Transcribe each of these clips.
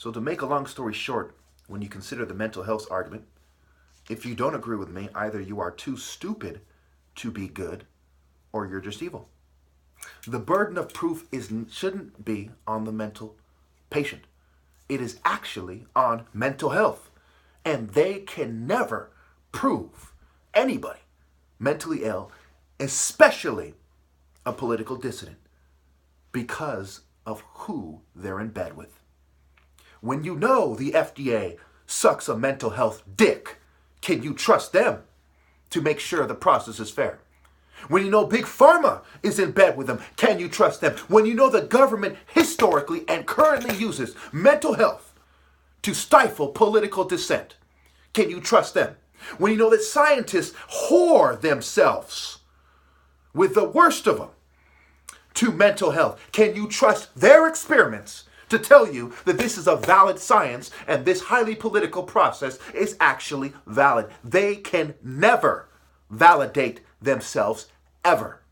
So to make a long story short, when you consider the mental health argument, if you don't agree with me, either you are too stupid to be good or you're just evil. The burden of proof shouldn't be on the mental patient. It is actually on mental health. And they can never prove anybody mentally ill, especially a political dissident, because of who they're in bed with. When you know the FDA sucks a mental health dick, can you trust them to make sure the process is fair? When you know Big Pharma is in bed with them, can you trust them? When you know the government historically and currently uses mental health to stifle political dissent, can you trust them? When you know that scientists whore themselves with the worst of them to mental health, can you trust their experiments to tell you that this is a valid science and this highly political process is actually valid? They can never validate themselves ever.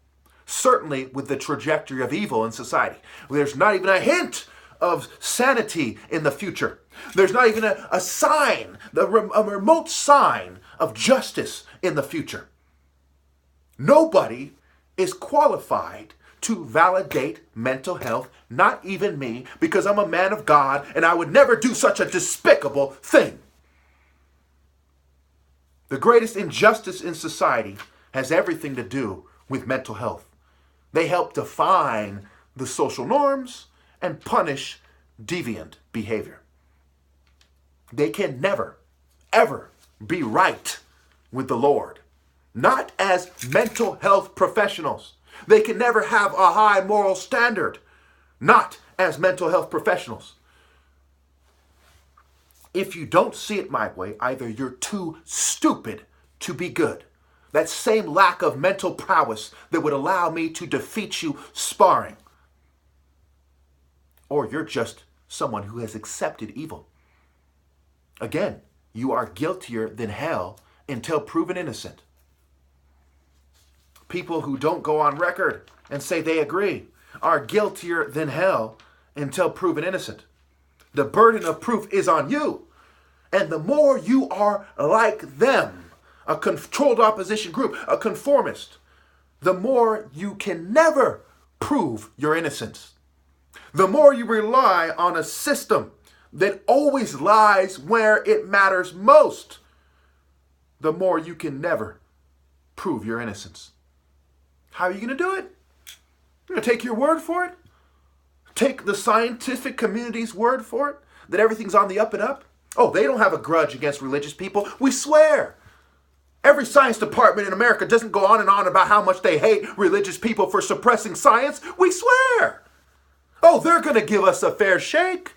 Certainly with the trajectory of evil in society. There's not even a hint of sanity in the future. There's not even a sign, a remote sign of justice in the future. Nobody is qualified to validate mental health, not even me, because I'm a man of God and I would never do such a despicable thing. The greatest injustice in society has everything to do with mental health. They help define the social norms and punish deviant behavior. They can never, ever be right with the Lord. Not as mental health professionals. They can never have a high moral standard. Not as mental health professionals. If you don't see it my way, either you're too stupid to be good. That same lack of mental prowess that would allow me to defeat you sparring. Or you're just someone who has accepted evil. Again, you are guiltier than hell until proven innocent. People who don't go on record and say they agree are guiltier than hell until proven innocent. The burden of proof is on you. And the more you are like them, a controlled opposition group, a conformist, the more you can never prove your innocence. The more you rely on a system that always lies where it matters most, the more you can never prove your innocence. How are you going to do it? You're going to take your word for it? Take the scientific community's word for it? That everything's on the up and up? Oh, they don't have a grudge against religious people. We swear. Every science department in America doesn't go on and on about how much they hate religious people for suppressing science. We swear. Oh, they're going to give us a fair shake.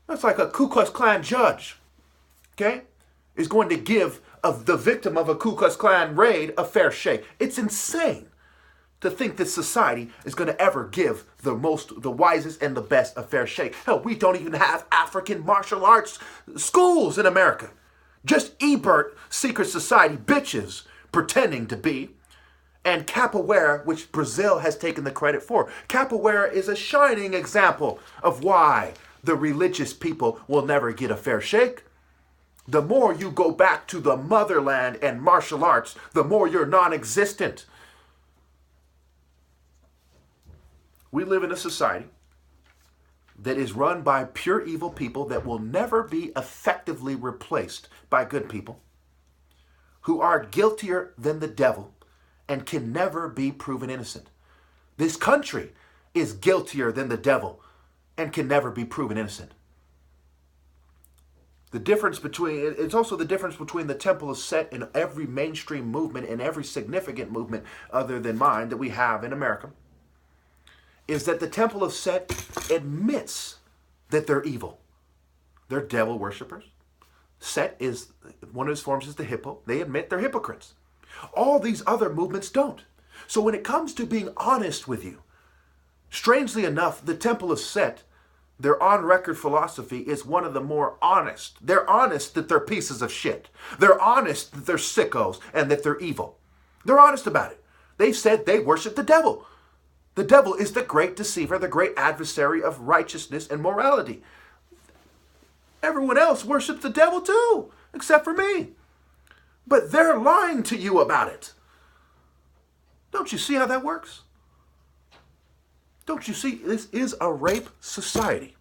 That's like a Ku Klux Klan judge, okay, is going to give the victim of a Ku Klux Klan raid a fair shake. It's insane to think that society is going to ever give the wisest and the best a fair shake. Hell, we don't even have African martial arts schools in America. Just Ebert secret society bitches pretending to be. And capoeira, which Brazil has taken the credit for. Capoeira is a shining example of why the religious people will never get a fair shake. The more you go back to the motherland and martial arts, the more you're non-existent. We live in a society that is run by pure evil people that will never be effectively replaced by good people who are guiltier than the devil and can never be proven innocent. This country is guiltier than the devil and can never be proven innocent. It's also the difference between the Temple of Set and every mainstream movement and every significant movement other than mine that we have in America, is that the Temple of Set admits that they're evil. They're devil worshippers. Set is, one of his forms is the hippo. They admit they're hypocrites. All these other movements don't. So when it comes to being honest with you, strangely enough, the Temple of Set, their on-record philosophy is one of the more honest. They're honest that they're pieces of shit. They're honest that they're sickos and that they're evil. They're honest about it. They've said they worship the devil. The devil is the great deceiver, the great adversary of righteousness and morality. Everyone else worships the devil too, except for me. But they're lying to you about it. Don't you see how that works? Don't you see? This is a rape society.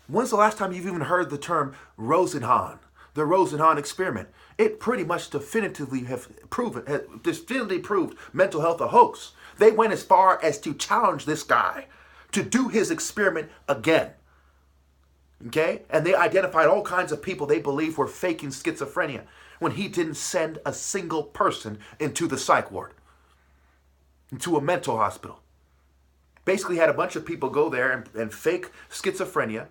When's the last time you've even heard the term Rosenhan, the Rosenhan experiment? It pretty much definitively proved mental health a hoax. They went as far as to challenge this guy to do his experiment again. Okay? And they identified all kinds of people they believe were faking schizophrenia when he didn't send a single person into the psych ward, into a mental hospital. Basically had a bunch of people go there and fake schizophrenia.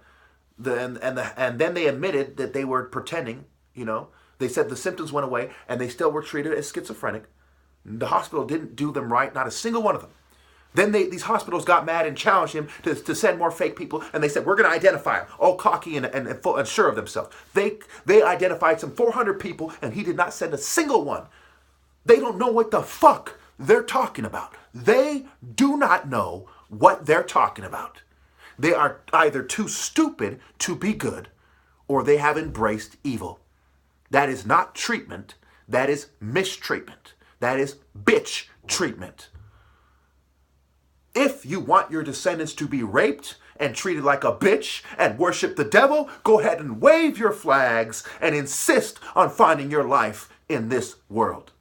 And then they admitted that they were pretending, They said the symptoms went away and they still were treated as schizophrenic. The hospital didn't do them right, not a single one of them. Then these hospitals got mad and challenged him to send more fake people, and they said, we're going to identify them, all cocky and full and sure of themselves. They identified some 400 people, and he did not send a single one. They don't know what the fuck they're talking about. They do not know what they're talking about. They are either too stupid to be good, or they have embraced evil. That is not treatment. That is mistreatment. That is bitch treatment. If you want your descendants to be raped and treated like a bitch and worship the devil, go ahead and wave your flags and insist on finding your life in this world.